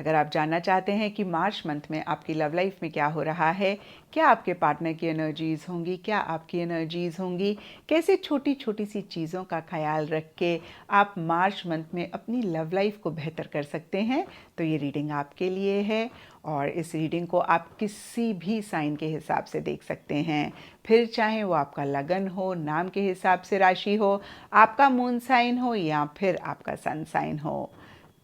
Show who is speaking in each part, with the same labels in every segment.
Speaker 1: अगर आप जानना चाहते हैं कि मार्च मंथ में आपकी लव लाइफ में क्या हो रहा है, क्या आपके पार्टनर की एनर्जीज़ होंगी, क्या आपकी एनर्जीज़ होंगी, कैसे छोटी छोटी सी चीज़ों का ख्याल रख के आप मार्च मंथ में अपनी लव लाइफ को बेहतर कर सकते हैं, तो ये रीडिंग आपके लिए है। और इस रीडिंग को आप किसी भी साइन के हिसाब से देख सकते हैं, फिर चाहे वो आपका लगन हो, नाम के हिसाब से राशि हो, आपका मून साइन हो या फिर आपका सन साइन हो।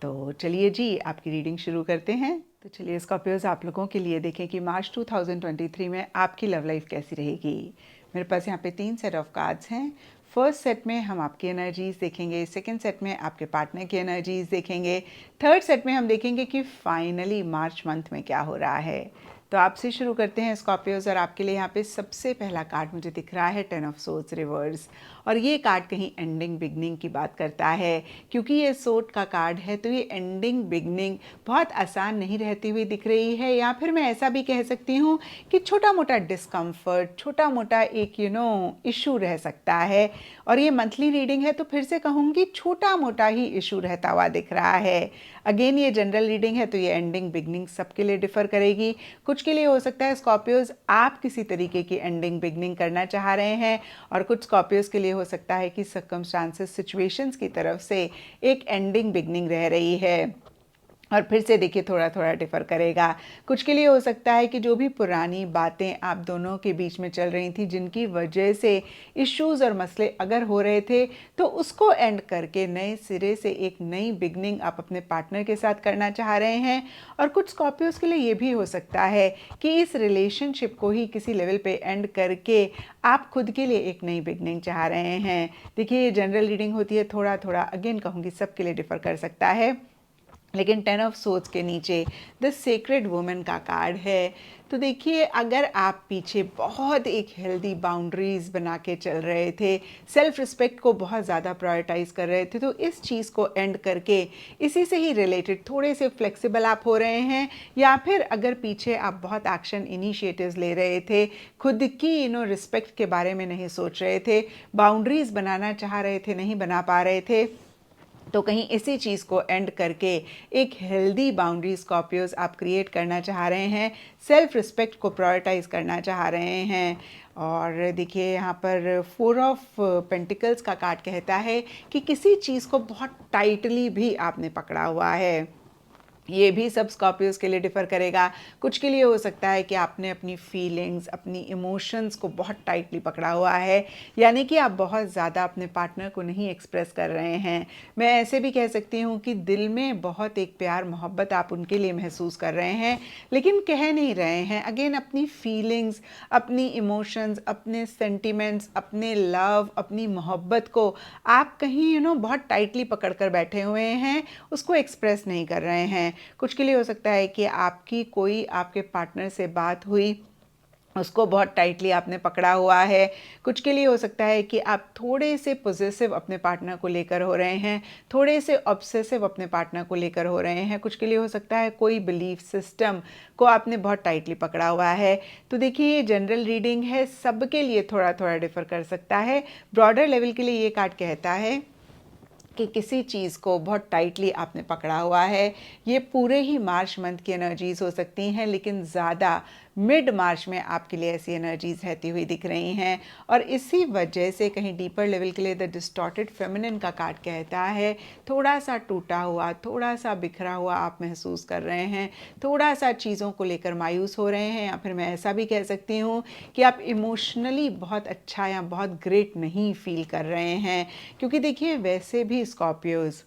Speaker 1: तो चलिए जी, आपकी रीडिंग शुरू करते हैं। तो चलिए स्कॉर्पियोज, आप लोगों के लिए देखें कि मार्च 2023 में आपकी लव लाइफ कैसी रहेगी। मेरे पास यहाँ पे 3 सेट ऑफ कार्ड्स हैं। फर्स्ट सेट में हम आपकी एनर्जीज देखेंगे, सेकंड सेट में आपके पार्टनर की एनर्जीज देखेंगे, थर्ड सेट में हम देखेंगे कि फाइनली मार्च मंथ में क्या हो रहा है। तो आपसे शुरू करते हैं स्कॉर्पियोज, और आपके लिए यहाँ पे सबसे पहला कार्ड मुझे दिख रहा है 10 ऑफ सोर्ड्स रिवर्स। और ये कार्ड कहीं एंडिंग बिगनिंग की बात करता है, क्योंकि ये सोर्ड का कार्ड है तो ये एंडिंग बिगनिंग बहुत आसान नहीं रहती हुई दिख रही है। या फिर मैं ऐसा भी कह सकती हूँ कि छोटा मोटा डिस्कम्फर्ट, छोटा मोटा एक इशू रह सकता है। और ये मंथली रीडिंग है तो फिर से कहूँगी छोटा मोटा ही इशू रहता हुआ दिख रहा है। अगेन ये जनरल रीडिंग है तो ये एंडिंग बिगनिंग सबके लिए डिफर करेगी। कुछ के लिए हो सकता है स्कॉर्पियोज आप किसी तरीके की एंडिंग बिगनिंग करना चाह रहे हैं, और कुछ स्कॉर्पियोज के लिए हो सकता है कि सर्कमस्टांसेस, सिचुएशंस की तरफ से एक एंडिंग बिगनिंग रह रही है। और फिर से देखिए थोड़ा थोड़ा डिफ़र करेगा। कुछ के लिए हो सकता है कि जो भी पुरानी बातें आप दोनों के बीच में चल रही थी, जिनकी वजह से इश्यूज़ और मसले अगर हो रहे थे, तो उसको एंड करके नए सिरे से एक नई बिगनिंग आप अपने पार्टनर के साथ करना चाह रहे हैं। और कुछ स्कॉर्पियोज के लिए ये भी हो सकता है कि इस रिलेशनशिप को ही किसी लेवल पे एंड करके आप खुद के लिए एक नई बिगनिंग चाह रहे हैं। देखिए ये जनरल रीडिंग होती है, थोड़ा थोड़ा अगेन कहूँगी सबके लिए डिफ़र कर सकता है। लेकिन 10 ऑफ सोर्ड्स के नीचे द सीक्रेट वुमन का कार्ड है। तो देखिए अगर आप पीछे बहुत एक हेल्दी बाउंड्रीज बना के चल रहे थे, सेल्फ रिस्पेक्ट को बहुत ज़्यादा प्रायोरिटाइज कर रहे थे, तो इस चीज़ को एंड करके इसी से ही रिलेटेड थोड़े से फ्लेक्सिबल आप हो रहे हैं। या फिर अगर पीछे आप बहुत एक्शन इनिशिएटिव्स ले रहे थे, खुद की रिस्पेक्ट के बारे में नहीं सोच रहे थे, बाउंड्रीज बनाना चाह रहे थे, नहीं बना पा रहे थे, तो कहीं इसी चीज़ को एंड करके एक हेल्दी बाउंड्री स्कॉर्पियोज आप क्रिएट करना चाह रहे हैं, सेल्फ रिस्पेक्ट को प्रायोरिटाइज करना चाह रहे हैं। और देखिए यहाँ पर 4 ऑफ पेंटिकल्स का कार्ड कहता है कि किसी चीज़ को बहुत टाइटली भी आपने पकड़ा हुआ है। ये भी सब स्कॉर्पियोज के लिए डिफ़र करेगा। कुछ के लिए हो सकता है कि आपने अपनी फीलिंग्स, अपनी इमोशंस को बहुत टाइटली पकड़ा हुआ है, यानी कि आप बहुत ज़्यादा अपने पार्टनर को नहीं एक्सप्रेस कर रहे हैं। मैं ऐसे भी कह सकती हूँ कि दिल में बहुत एक प्यार मोहब्बत आप उनके लिए महसूस कर रहे हैं, लेकिन कह नहीं रहे हैं। अगेन अपनी फीलिंग्स, अपनी इमोशंस, अपने सेंटिमेंट्स, अपने लव, अपनी मोहब्बत को आप कहीं बहुत टाइटली पकड़ कर बैठे हुए हैं, उसको एक्सप्रेस नहीं कर रहे हैं। कुछ के लिए हो सकता है कि आपकी कोई आपके पार्टनर से बात हुई, उसको बहुत टाइटली आपने पकड़ा हुआ है। कुछ के लिए हो सकता है कि आप थोड़े से पॉजिटिव अपने पार्टनर को लेकर हो रहे हैं, थोड़े से ऑब्सेसिव अपने पार्टनर को लेकर हो रहे हैं। कुछ के लिए हो सकता है कोई बिलीफ सिस्टम को आपने बहुत टाइटली पकड़ा हुआ है। तो देखिए ये जनरल रीडिंग है, सबके लिए थोड़ा थोड़ा डिफर कर सकता है। ब्रॉडर लेवल के लिए ये कार्ड कहता है कि किसी चीज़ को बहुत टाइटली आपने पकड़ा हुआ है। ये पूरे ही मार्च मंथ की एनर्जीज़ हो सकती हैं, लेकिन ज़्यादा मिड मार्च में आपके लिए ऐसी एनर्जीज़ रहती हुई दिख रही हैं। और इसी वजह से कहीं डीपर लेवल के लिए द डिस्टॉर्टेड फेमिनिन का कार्ड कहता है थोड़ा सा टूटा हुआ, थोड़ा सा बिखरा हुआ आप महसूस कर रहे हैं, थोड़ा सा चीज़ों को लेकर मायूस हो रहे हैं। या फिर मैं ऐसा भी कह सकती हूँ कि आप इमोशनली बहुत अच्छा या बहुत ग्रेट नहीं फील कर रहे हैं। क्योंकि देखिए वैसे भी स्कॉर्पियोज,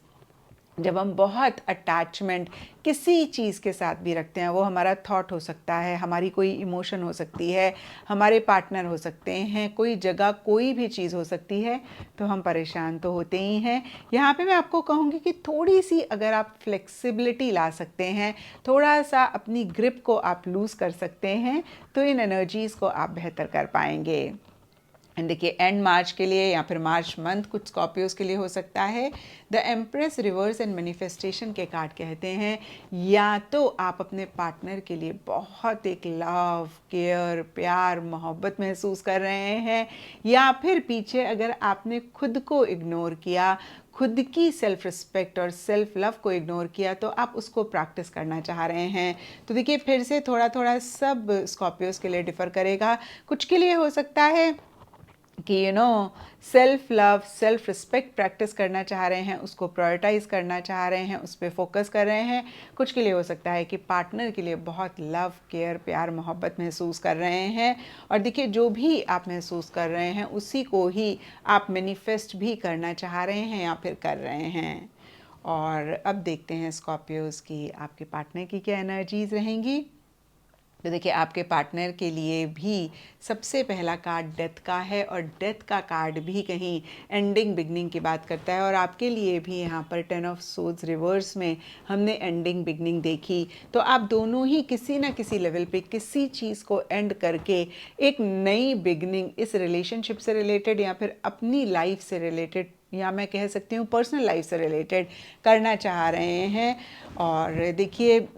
Speaker 1: जब हम बहुत अटैचमेंट किसी चीज़ के साथ भी रखते हैं, वो हमारा थॉट हो सकता है, हमारी कोई इमोशन हो सकती है, हमारे पार्टनर हो सकते हैं, कोई जगह, कोई भी चीज़ हो सकती है, तो हम परेशान तो होते ही हैं। यहाँ पे मैं आपको कहूँगी कि थोड़ी सी अगर आप फ्लेक्सिबिलिटी ला सकते हैं, थोड़ा सा अपनी ग्रिप को आप लूज़ कर सकते हैं, तो इन एनर्जीज़ को आप बेहतर कर पाएंगे। देखिए एंड मार्च के लिए या फिर मार्च मंथ कुछ स्कॉर्पियोज के लिए हो सकता है the empress reverse and manifestation के कार्ड कहते हैं, या तो आप अपने पार्टनर के लिए बहुत एक लव, केयर, प्यार, मोहब्बत महसूस कर रहे हैं, या फिर पीछे अगर आपने खुद को इग्नोर किया, खुद की सेल्फ रिस्पेक्ट और सेल्फ लव को इग्नोर किया तो आप उसको प्रैक्टिस करना चाह रहे हैं। तो देखिए फिर से थोड़ा थोड़ा सब स्कॉर्पियोज के लिए डिफ़र करेगा। कुछ के लिए हो सकता है कि self love self respect practice करना चाह रहे हैं, उसको प्रायोरिटाइज करना चाह रहे हैं, उस पर फोकस कर रहे हैं। कुछ के लिए हो सकता है कि पार्टनर के लिए बहुत लव केयर प्यार मोहब्बत महसूस कर रहे हैं, और देखिए जो भी आप महसूस कर रहे हैं उसी को ही आप मैनिफेस्ट भी करना चाह रहे हैं या फिर कर रहे हैं। और अब देखते हैं स्कॉर्पियोज की आपके पार्टनर की क्या एनर्जीज रहेंगी। तो देखिए आपके पार्टनर के लिए भी सबसे पहला कार्ड डेथ का है, और डेथ का कार्ड भी कहीं एंडिंग बिगनिंग की बात करता है, और आपके लिए भी यहाँ पर 10 ऑफ सोर्ड्स रिवर्स में हमने एंडिंग बिगनिंग देखी। तो आप दोनों ही किसी ना किसी लेवल पे किसी चीज़ को एंड करके एक नई बिगनिंग इस रिलेशनशिप से रिलेटेड या फिर अपनी लाइफ से रिलेटेड, या मैं कह सकती हूँ पर्सनल लाइफ से रिलेटेड करना चाह रहे हैं। और देखिए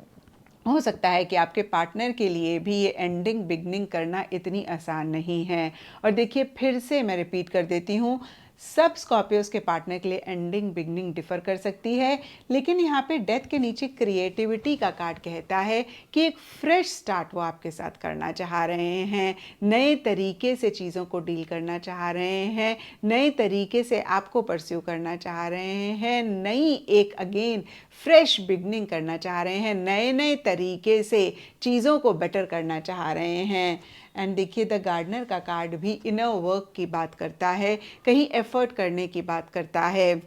Speaker 1: हो सकता है कि आपके पार्टनर के लिए भी ये एंडिंग बिगनिंग करना इतनी आसान नहीं है। और देखिए फिर से मैं रिपीट कर देती हूँ, सब स्कॉर्पियोज के पार्टनर के लिए एंडिंग बिगनिंग डिफर कर सकती है, लेकिन यहाँ पे डेथ के नीचे क्रिएटिविटी का कार्ड कहता है कि एक फ्रेश स्टार्ट वो आपके साथ करना चाह रहे हैं, नए तरीके से चीज़ों को डील करना चाह रहे हैं, नए तरीके से आपको परस्यू करना चाह रहे हैं, नई एक अगेन फ्रेश बिगनिंग करना चाह रहे हैं, नए नए तरीके से चीज़ों को बेटर करना चाह रहे हैं। एंड देखिए द गार्डनर का कार्ड भी इनर वर्क की बात करता है, कहीं एफर्ट करने की बात करता है।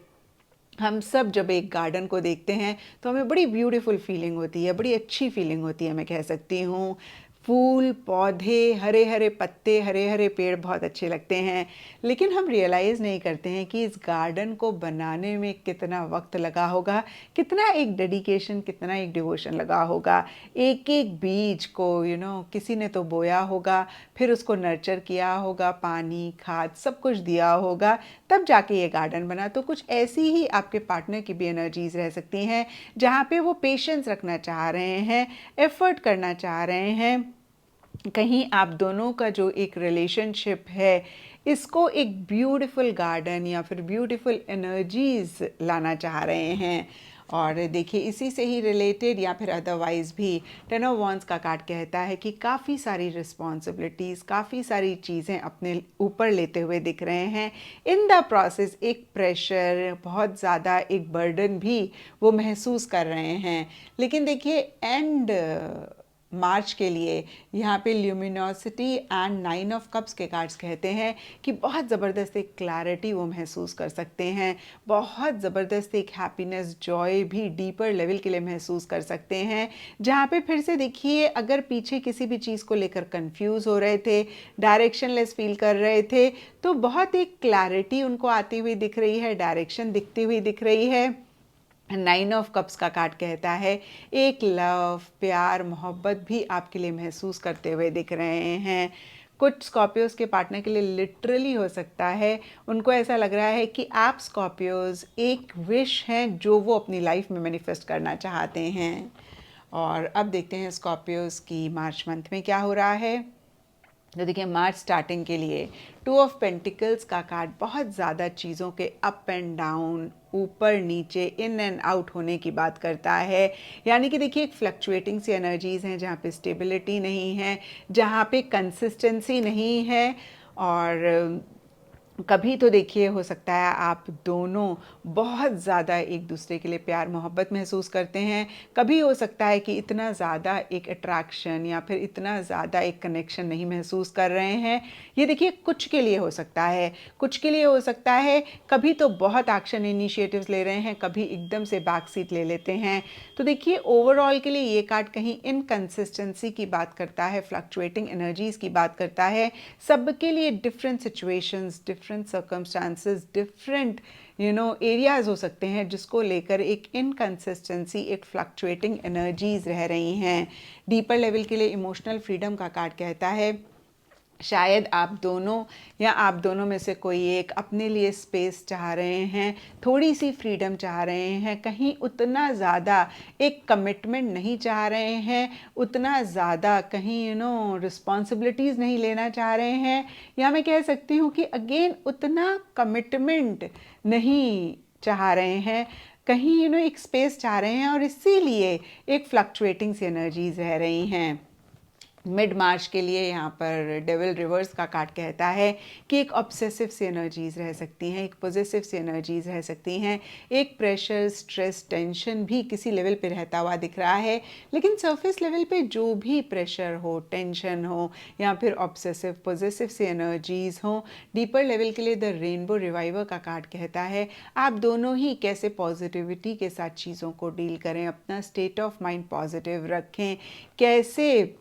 Speaker 1: हम सब जब एक गार्डन को देखते हैं तो हमें बड़ी ब्यूटीफुल फीलिंग होती है, बड़ी अच्छी फीलिंग होती है, मैं कह सकती हूँ। फूल पौधे हरे हरे पत्ते हरे हरे पेड़ बहुत अच्छे लगते हैं, लेकिन हम रियलाइज़ नहीं करते हैं कि इस गार्डन को बनाने में कितना वक्त लगा होगा, कितना एक डेडिकेशन, कितना एक डिवोशन लगा होगा। एक एक बीज को किसी ने तो बोया होगा, फिर उसको नर्चर किया होगा, पानी खाद सब कुछ दिया होगा, तब जाके ये गार्डन बना। तो कुछ ऐसी ही आपके पार्टनर की भी एनर्जीज रह सकती हैं, जहाँ पे वो पेशेंस रखना चाह रहे हैं, एफर्ट करना चाह रहे हैं। कहीं आप दोनों का जो एक रिलेशनशिप है इसको एक ब्यूटीफुल गार्डन या फिर ब्यूटीफुल एनर्जीज लाना चाह रहे हैं। और देखिए इसी से ही रिलेटेड या फिर अदरवाइज भी 10 ऑफ वांड्स का कार्ड कहता है कि काफ़ी सारी रिस्पॉन्सिबिलिटीज़, काफ़ी सारी चीज़ें अपने ऊपर लेते हुए दिख रहे हैं। इन द प्रोसेस एक प्रेशर, बहुत ज़्यादा एक बर्डन भी वो महसूस कर रहे हैं। लेकिन देखिए एंड मार्च के लिए यहाँ पे ल्यूमिनोसिटी एंड 9 ऑफ कप्स के कार्ड्स कहते हैं कि बहुत ज़बरदस्त एक क्लैरिटी वो महसूस कर सकते हैं, बहुत ज़बरदस्त एक हैप्पीनेस जॉय भी डीपर लेवल के लिए महसूस कर सकते हैं। जहाँ पे फिर से देखिए अगर पीछे किसी भी चीज़ को लेकर कंफ्यूज हो रहे थे, डायरेक्शनलेस फील कर रहे थे, तो बहुत एक क्लैरिटी उनको आती हुई दिख रही है, डायरेक्शन दिखती हुई दिख रही है। 9 ऑफ कप्स का कार्ड कहता है एक लव प्यार मोहब्बत भी आपके लिए महसूस करते हुए दिख रहे हैं। कुछ स्कॉर्पियोज के पार्टनर के लिए लिटरली हो सकता है उनको ऐसा लग रहा है कि आप स्कॉर्पियोज एक विश हैं जो वो अपनी लाइफ में मैनिफेस्ट करना चाहते हैं। और अब देखते हैं स्कॉर्पियोज की मार्च मंथ में क्या हो रहा है। तो देखिए मार्च स्टार्टिंग के लिए 2 ऑफ पेंटिकल्स का कार्ड बहुत ज़्यादा चीज़ों के अप एंड डाउन, ऊपर नीचे, इन एंड आउट होने की बात करता है। यानी कि देखिए एक फ्लक्चुएटिंग सी एनर्जीज़ हैं जहाँ पे स्टेबिलिटी नहीं है, जहाँ पे कंसिस्टेंसी नहीं है। और कभी तो देखिए हो सकता है आप दोनों बहुत ज़्यादा एक दूसरे के लिए प्यार मोहब्बत महसूस करते हैं, कभी हो सकता है कि इतना ज़्यादा एक अट्रैक्शन या फिर इतना ज़्यादा एक कनेक्शन नहीं महसूस कर रहे हैं। ये देखिए कुछ के लिए हो सकता है, कुछ के लिए हो सकता है कभी तो बहुत एक्शन इनिशिएटिव्स ले रहे हैं, कभी एकदम से बैक सीट ले लेते हैं। तो देखिए ओवरऑल के लिए ये कार्ड कहीं इनकंसिस्टेंसी की बात करता है, फ्लक्चुएटिंग एनर्जीज़ की बात करता है। सबके लिए different situations, different circumstances, different areas हो सकते हैं जिसको लेकर एक इनकंसिस्टेंसी, एक फ्लक्चुएटिंग एनर्जीज रह रही हैं। डीपर लेवल के लिए इमोशनल फ्रीडम का कार्ड कहता है शायद आप दोनों या आप दोनों में से कोई एक अपने लिए स्पेस चाह रहे हैं, थोड़ी सी फ्रीडम चाह रहे हैं, कहीं उतना ज़्यादा एक कमिटमेंट नहीं चाह रहे हैं, उतना ज़्यादा कहीं रिस्पॉन्सिबिलिटीज़ नहीं लेना चाह रहे हैं, या मैं कह सकती हूँ कि अगेन उतना कमिटमेंट नहीं चाह रहे हैं, कहीं एक स्पेस चाह रहे हैं और इसीलिए एक फ्लक्चुएटिंग सी एनर्जीज रह रही हैं। मिड मार्च के लिए यहाँ पर डेविल रिवर्स का कार्ड कहता है कि एक ऑब्सेसिव सी एनर्जीज रह सकती हैं, एक पॉजिटिव सी एनर्जीज रह सकती हैं, एक प्रेशर, स्ट्रेस, टेंशन भी किसी लेवल पे रहता हुआ दिख रहा है। लेकिन सरफेस लेवल पे जो भी प्रेशर हो, टेंशन हो या फिर ऑब्सेसिव पॉजिटिव सी एनर्जीज हो, डीपर लेवल के लिए द रेनबो रिवाइवर का कार्ड कहता है आप दोनों ही कैसे पॉजिटिविटी के साथ चीज़ों को डील करें, अपना स्टेट ऑफ माइंड पॉजिटिव रखें, कैसे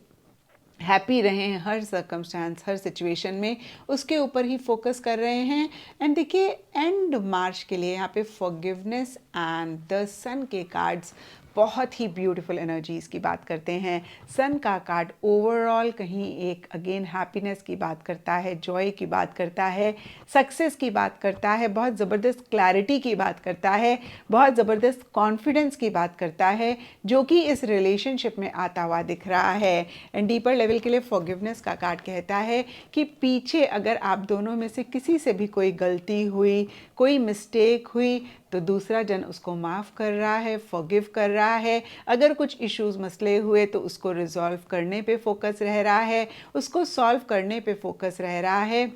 Speaker 1: हैप्पी रहें हर सर्कमस्टांस, हर सिचुएशन में, उसके ऊपर ही फोकस कर रहे हैं। एंड देखिए एंड मार्च के लिए यहाँ पे फॉरगिवनेस एंड द सन के कार्ड्स बहुत ही ब्यूटीफुल एनर्जीज़ की बात करते हैं। सन का कार्ड ओवरऑल कहीं एक अगेन हैप्पीनेस की बात करता है, जॉय की बात करता है, सक्सेस की बात करता है, बहुत ज़बरदस्त क्लैरिटी की बात करता है, बहुत ज़बरदस्त कॉन्फिडेंस की बात करता है, जो कि इस रिलेशनशिप में आता हुआ दिख रहा है। एंड डीपर लेवल के लिए फॉरगिवनेस का कार्ड कहता है कि पीछे अगर आप दोनों में से किसी से भी कोई गलती हुई, कोई मिस्टेक हुई, तो दूसरा जन उसको माफ़ कर रहा है, फॉरगिव कर रहा है। अगर कुछ इश्यूज़ मसले हुए तो उसको रिजॉल्व करने पे फोकस रह रहा है, उसको सॉल्व करने पे फोकस रह रहा है।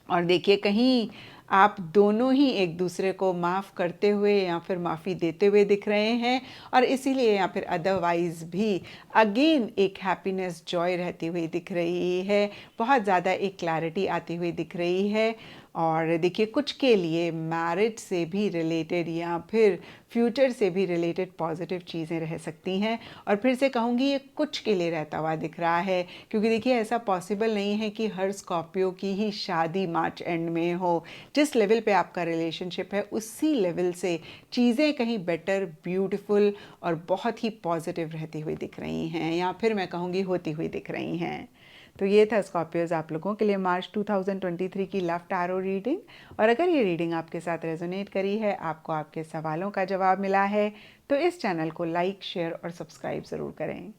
Speaker 1: और देखिए कहीं आप दोनों ही एक दूसरे को माफ़ करते हुए या फिर माफ़ी देते हुए दिख रहे हैं, और इसीलिए या फिर अदरवाइज़ भी अगेन एक हैप्पीनेस, जॉय रहती हुई दिख रही है, बहुत ज़्यादा एक क्लैरिटी आती हुई दिख रही है। और देखिए कुछ के लिए मैरिज से भी रिलेटेड या फिर फ्यूचर से भी रिलेटेड पॉजिटिव चीज़ें रह सकती हैं। और फिर से कहूँगी ये कुछ के लिए रहता हुआ दिख रहा है, क्योंकि देखिए ऐसा पॉसिबल नहीं है कि हर स्कॉर्पियो की ही शादी मार्च एंड में हो। जिस लेवल पे आपका रिलेशनशिप है उसी लेवल से चीज़ें कहीं बेटर, ब्यूटीफुल और बहुत ही पॉजिटिव रहती हुई दिख रही हैं, या फिर मैं कहूँगी होती हुई दिख रही हैं। तो ये था स्कॉर्पियोज आप लोगों के लिए मार्च 2023 की लव टैरो रीडिंग। और अगर ये रीडिंग आपके साथ रेजोनेट करी है, आपको आपके सवालों का जवाब मिला है, तो इस चैनल को लाइक, शेयर और सब्सक्राइब ज़रूर करें।